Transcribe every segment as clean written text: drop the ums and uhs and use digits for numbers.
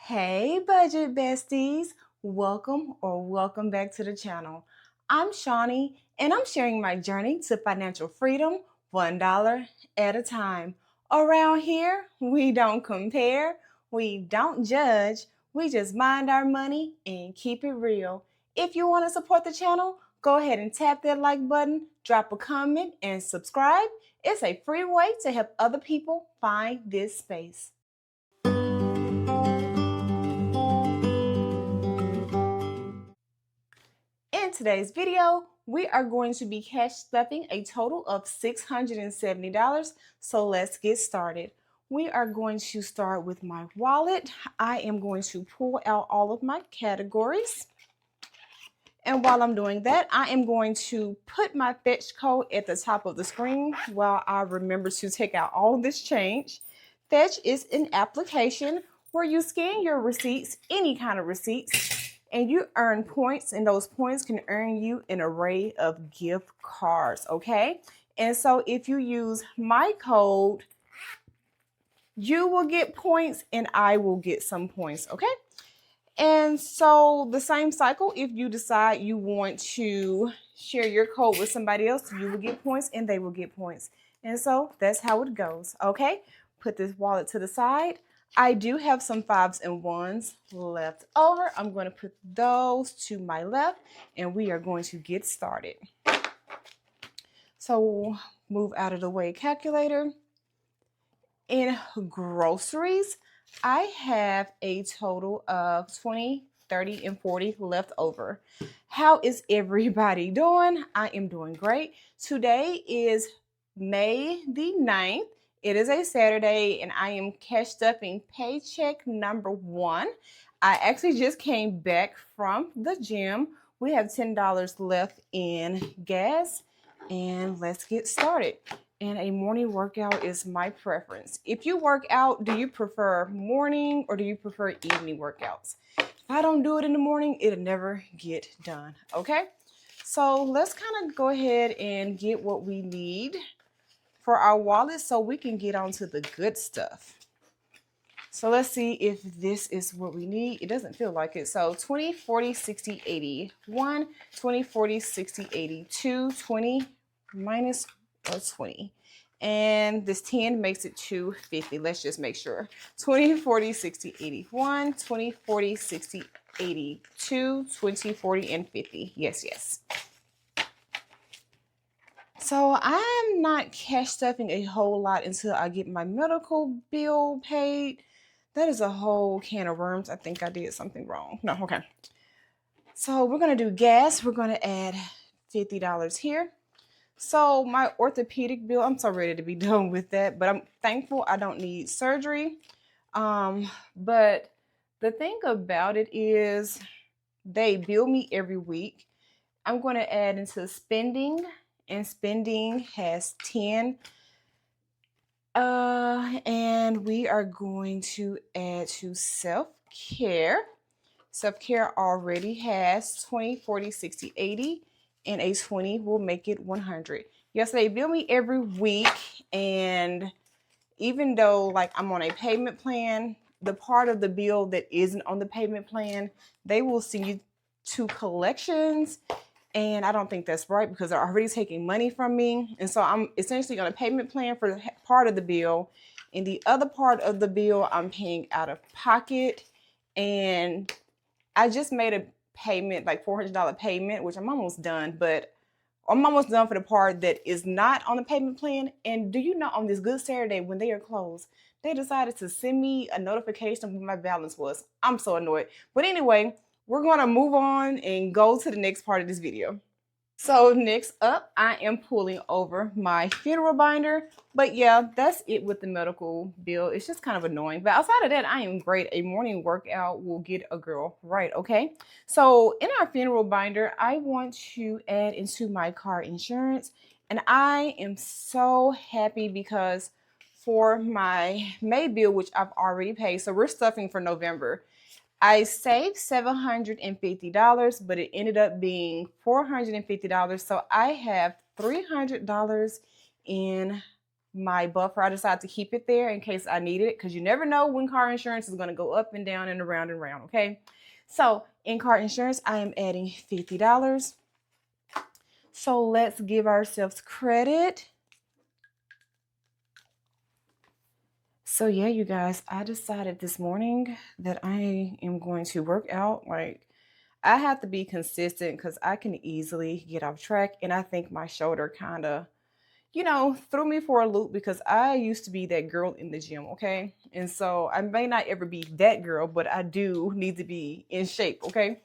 Hey budget besties, welcome back to the channel. I'm Shawnee and I'm sharing my journey to financial freedom $1 at a time. Around here, we don't compare, we don't judge, we just mind our money and keep it real. If you want to support the channel, go ahead and tap that like button, drop a comment and subscribe. It's a free way to help other people find this space. In today's video, we are going to be cash stuffing a total of $670. So let's get started. We are going to start with my wallet. I am going to pull out all of my categories. And while I'm doing that, I am going to put my fetch code at the top of the screen while I remember to take out all this change. Fetch is an application where you scan your receipts, any kind of receipts, and you earn points, and those points can earn you an array of gift cards, okay? And so if you use my code, you will get points and I will get some points, okay? And so the same cycle, if you decide you want to share your code with somebody else, you will get points and they will get points. And so that's how it goes, okay? Put this wallet to the side. I do have some 5s and 1s left over. I'm going to put those to my left and we are going to get started. So move out of the way, calculator. In groceries, I have a total of 20, 30, and 40 left over. How is everybody doing? I am doing great. Today is May the 9th. It is a Saturday and I am cash stuffing paycheck number 1. I actually just came back from the gym. We have $10 left in gas and let's get started. And a morning workout is my preference. If you work out, do you prefer morning or do you prefer evening workouts? If I don't do it in the morning, it'll never get done, okay? So let's kind of go ahead and get what we need for our wallet so we can get on to the good stuff. So let's see if this is what we need. It doesn't feel like it. So 20, 40, 60, 80. 1, 20, 40, 60, 80. 2, 20 minus 20. And this 10 makes it 250. Let's just make sure. 20, 40, 60, 80. 1, 20, 40, 60, 80. 2, 20, 40, and 50. Yes, yes. So I'm not cash stuffing a whole lot until I get my medical bill paid. That is a whole can of worms. I think I did something wrong. No, okay. So we're going to do gas. We're going to add $50 here. So my orthopedic bill, I'm so ready to be done with that, but I'm thankful I don't need surgery. But the thing about it is they bill me every week. I'm going to add into spending, and spending has 10. And we are going to add to self-care. Self-care already has 20, 40, 60, 80, and a 20 will make it 100. Yes, they bill me every week, and even though like I'm on a payment plan, the part of the bill that isn't on the payment plan, they will send you to collections. And I don't think that's right because they're already taking money from me. And so I'm essentially on a payment plan for part of the bill. And the other part of the bill, I'm paying out of pocket. And I just made a payment, like $400 payment, which I'm almost done. But I'm almost done for the part that is not on the payment plan. And do you know, on this Good Saturday, when they are closed, they decided to send me a notification of what my balance was. I'm so annoyed. But anyway, we're going to move on and go to the next part of this video. So next up, I am pulling over my funeral binder. But yeah, that's it with the medical bill. It's just kind of annoying. But outside of that, I am great. A morning workout will get a girl right, okay? So in our funeral binder, I want to add into my car insurance. And I am so happy because for my May bill, which I've already paid, so we're stuffing for November, I saved $750, but it ended up being $450. So I have $300 in my buffer. I decided to keep it there in case I need it, because you never know when car insurance is going to go up and down and around and around, okay? So in car insurance, I am adding $50. So let's give ourselves credit. So yeah, you guys, I decided this morning that I am going to work out. Like, I have to be consistent because I can easily get off track. And I think my shoulder kind of, threw me for a loop, because I used to be that girl in the gym, okay? And so I may not ever be that girl, but I do need to be in shape, okay?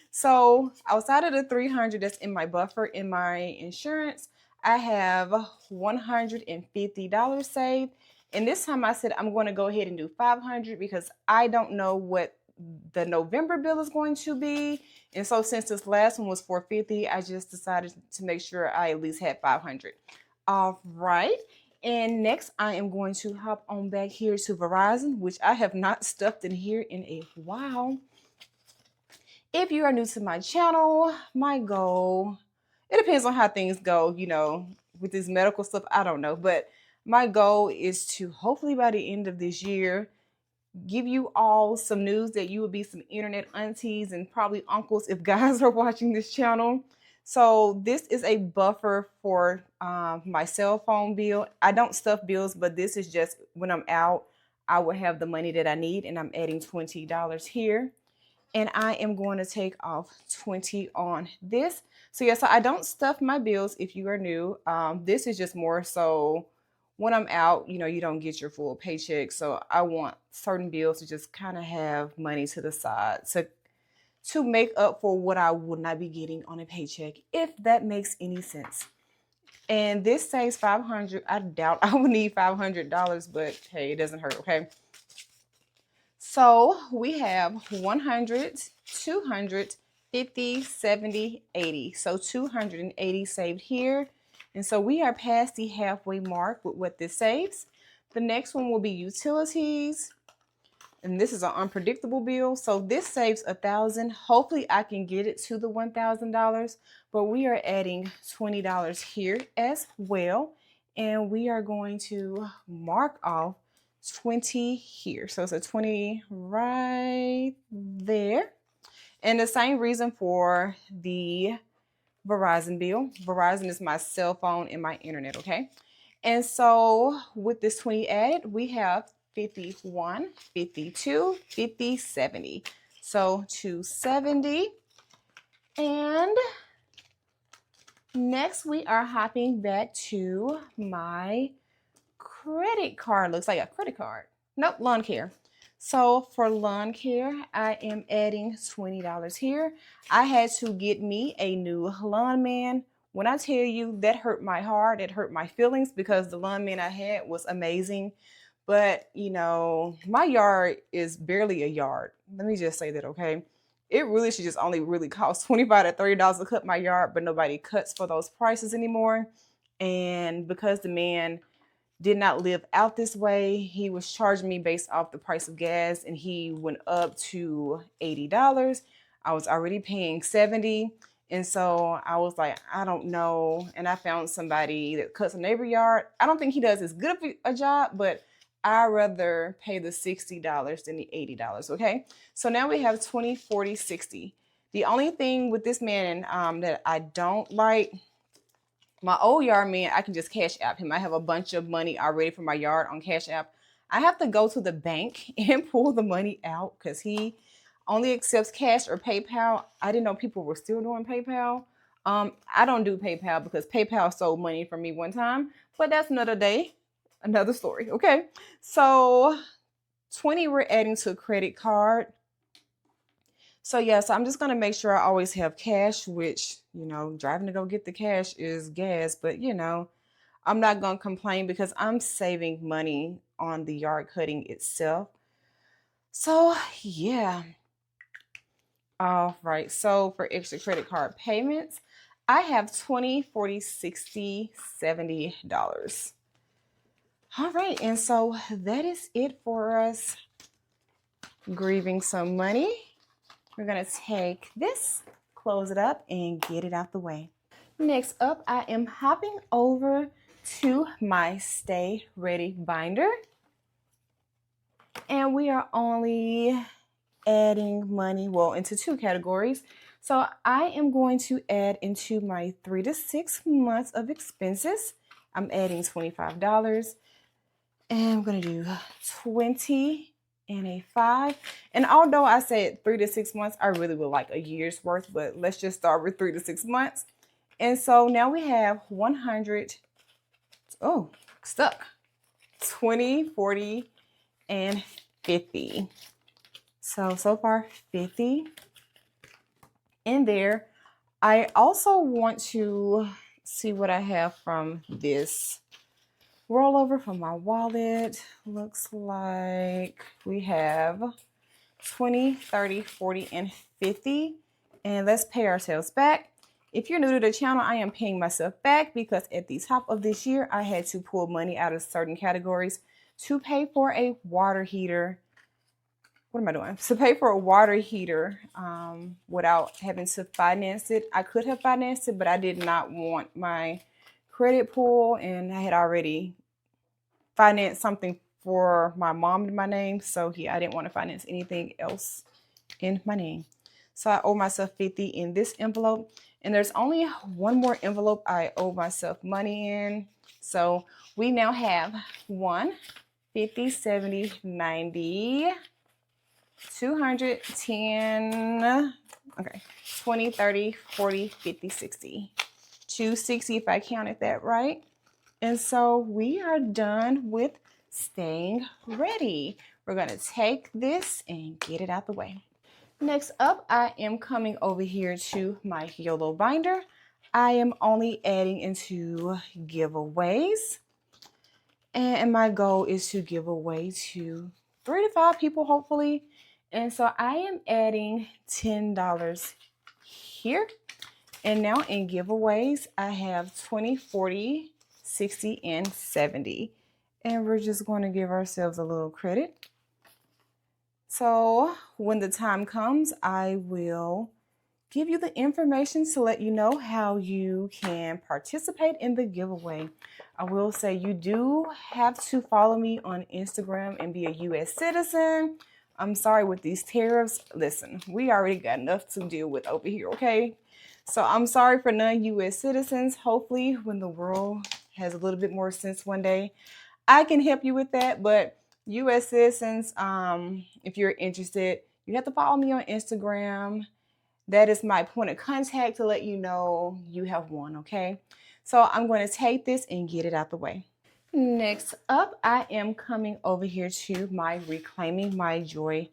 So outside of the 300 that's in my buffer in my insurance, I have $150 saved. And this time I said I'm going to go ahead and do 500 because I don't know what the November bill is going to be. And so since this last one was $450, I just decided to make sure I at least had 500. All right. And next I am going to hop on back here to Verizon, which I have not stuffed in here in a while. If you are new to my channel, my goal, it depends on how things go, with this medical stuff, I don't know. But my goal is to hopefully by the end of this year, give you all some news that you will be some internet aunties and probably uncles if guys are watching this channel. So this is a buffer for my cell phone bill. I don't stuff bills, but this is just when I'm out, I will have the money that I need, and I'm adding $20 here. And I am going to take off 20 on this. So yeah, so I don't stuff my bills if you are new. This is just more so when I'm out, you don't get your full paycheck. So I want certain bills to just kind of have money to the side to make up for what I would not be getting on a paycheck, if that makes any sense. And this says 500. I doubt I would need $500, but hey, it doesn't hurt, okay? So we have 100, 200, 50, 70, 80. So 280 saved here. And so we are past the halfway mark with what this saves. The next one will be utilities. And this is an unpredictable bill. So this saves $1,000. Hopefully I can get it to the $1,000. But we are adding $20 here as well. And we are going to mark off 20 here. So it's a 20 right there. And the same reason for the Verizon bill. Verizon is my cell phone and my internet, okay? And so with this 20 added, we have 51, 52, 50, 70. So 270. And next we are hopping back to my credit card. Looks like a credit card. Nope, lawn care. So for lawn care, I am adding $20 here. I had to get me a new lawn man. When I tell you that hurt my heart, it hurt my feelings, because the lawn man I had was amazing. But, my yard is barely a yard. Let me just say that, okay? It really should just only really cost $25 to $30 to cut my yard, but nobody cuts for those prices anymore. And because the man did not live out this way, he was charging me based off the price of gas, and he went up to $80. I was already paying $70. And so I was like, I don't know. And I found somebody that cuts a neighbor yard. I don't think he does as good of a job, but I'd rather pay the $60 than the $80, okay? So now we have 20, 40, 60. The only thing with this man that I don't like, my old yard man, I can just cash app him. I have a bunch of money already for my yard on Cash App. I have to go to the bank and pull the money out because he only accepts cash or PayPal. I didn't know people were still doing PayPal. I don't do PayPal because PayPal sold money from me one time, but that's another day, another story, okay? So 20 we're adding to a credit card. So yeah, so I'm just going to make sure I always have cash, which, driving to go get the cash is gas. But, I'm not going to complain because I'm saving money on the yard cutting itself. So yeah. All right. So for extra credit card payments, I have $20, $40, $60, $70. All right. And so that is it for us grieving some money. We're going to take this, close it up, and get it out the way. Next up, I am hopping over to my Stay Ready binder. And we are only adding money, well, into two categories. So I am going to add into my 3 to 6 months of expenses. I'm adding $25. And I'm going to do 20 and a 5. And although I said 3 to 6 months, I really would like a year's worth, but let's just start with 3 to 6 months. And so now we have 100, oh, stuck, 20, 40, and 50. So far 50 in there. I also want to see what I have from this rollover from my wallet. Looks like we have 20, 30, 40, and 50. And let's pay ourselves back. If you're new to the channel, I am paying myself back because at the top of this year, I had to pull money out of certain categories to pay for a water heater. What am I doing? To pay for a water heater without having to finance it. I could have financed it, but I did not want my credit pull, and I had already financed something for my mom in my name. So yeah, I didn't want to finance anything else in my name. So I owe myself 50 in this envelope. And there's only one more envelope I owe myself money in. So we now have 1, 50, 70, 90, 200, 10, okay, 20, 30, 40, 50, 60. 260 if I counted that right. And so we are done with staying ready. We're going to take this and get it out the way. Next up, I am coming over here to my YOLO binder. I am only adding into giveaways. And my goal is to give away to 3 to 5 people, hopefully. And so I am adding $10 here. And now in giveaways, I have 20, 40, 60, and 70. And we're just going to give ourselves a little credit. So when the time comes, I will give you the information to let you know how you can participate in the giveaway. I will say you do have to follow me on Instagram and be a U.S. citizen. I'm sorry with these tariffs. Listen, we already got enough to deal with over here, okay? So I'm sorry for non-U.S. citizens. Hopefully when the world has a little bit more sense one day, I can help you with that. But U.S. citizens, if you're interested, you have to follow me on Instagram. That is my point of contact to let you know you have won, okay? So I'm going to take this and get it out the way. Next up, I am coming over here to my Reclaiming My Joy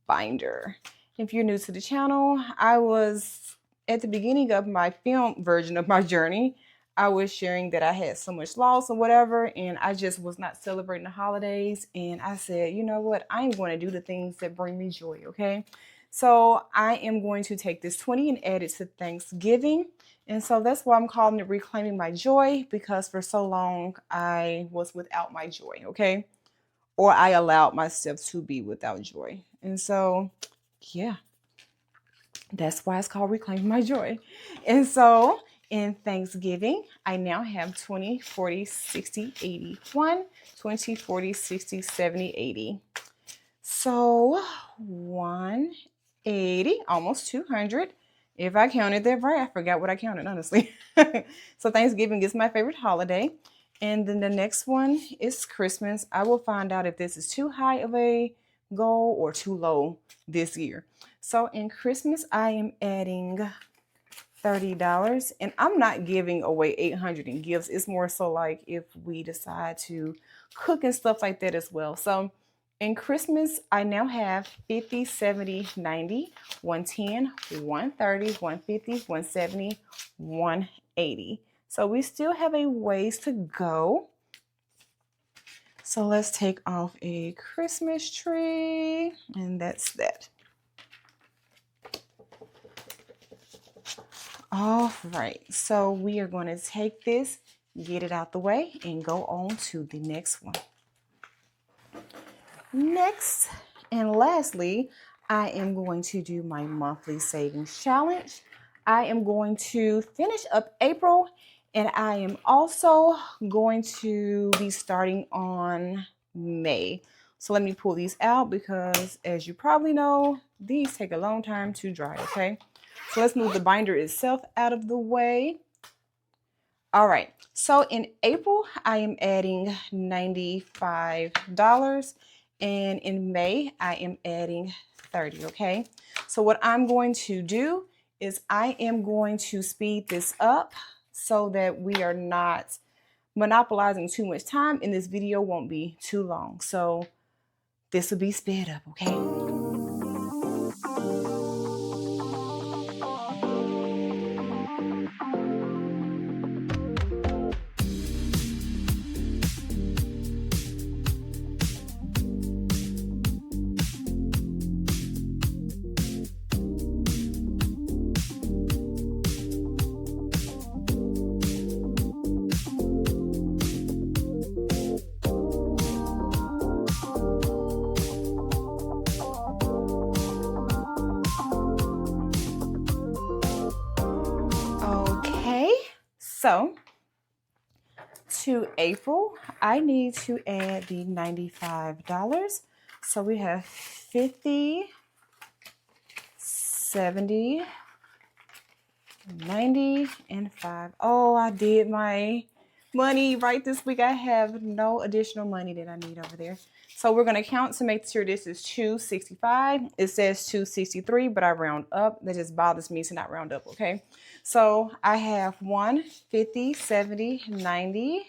binder. If you're new to the channel, I was at the beginning of my film version of my journey. I was sharing that I had so much loss or whatever, and I just was not celebrating the holidays. And I said, you know what? I'm going to do the things that bring me joy, okay? So I am going to take this 20 and add it to Thanksgiving. And so that's why I'm calling it Reclaiming My Joy, because for so long I was without my joy, okay? Or I allowed myself to be without joy. And so, yeah, that's why it's called Reclaiming My Joy. And so in Thanksgiving, I now have 20, 40, 60, 80. 1, 20, 40, 60, 70, 80. So 180, almost 200. If I counted that right, I forgot what I counted, honestly. So Thanksgiving is my favorite holiday. And then the next one is Christmas. I will find out if this is too high of a goal or too low this year. So in Christmas, I am adding $30. And I'm not giving away 800 in gifts. It's more so like if we decide to cook and stuff like that as well. So in Christmas, I now have 50, 70, 90, 110, 130, 150, 170, 180. So we still have a ways to go. So let's take off a Christmas tree, and that's that. All right, so we are going to take this, get it out the way, and go on to the next one. Next and lastly, I am going to do my monthly savings challenge. I am going to finish up April And I am also going to be starting on May. So let me pull these out because, as you probably know, these take a long time to dry, okay? So let's move the binder itself out of the way. All right, so in April, I am adding $95. And in May, I am adding 30, okay? So what I'm going to do is I am going to speed this up so that we are not monopolizing too much time and this video won't be too long. So this will be sped up, okay? Okay, so to April, I need to add the $95. So we have 50, 70, 90, and 5. Oh, I did my money right this week. I have no additional money that I need over there. So we're going to count to make sure this is 265. It says 263, but I round up. That just bothers me to not round up, okay? So I have 1, 50, 70, 90,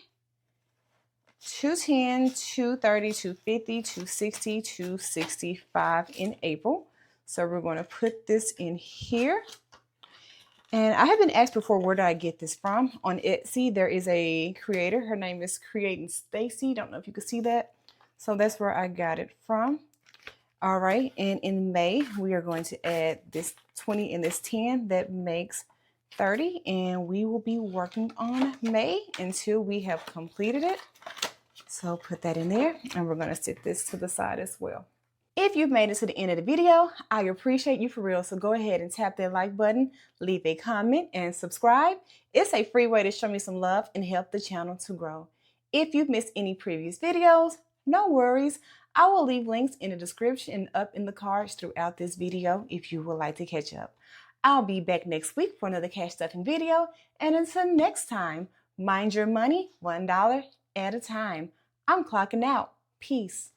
210, 230, 250, 260, 265 in April. So we're going to put this in here. And I have been asked before, where did I get this from? On Etsy, there is a creator. Her name is Creating Staci. Don't know if you can see that. So that's where I got it from. All right. And in May, we are going to add this 20 and this 10. That makes 30. And we will be working on May until we have completed it. So put that in there. And we're going to set this to the side as well. If you've made it to the end of the video, I appreciate you for real. So go ahead and tap that like button, leave a comment, and subscribe. It's a free way to show me some love and help the channel to grow. If you've missed any previous videos, no worries. I will leave links in the description and up in the cards throughout this video if you would like to catch up. I'll be back next week for another cash stuffing video. And until next time, mind your money $1 at a time. I'm clocking out. Peace.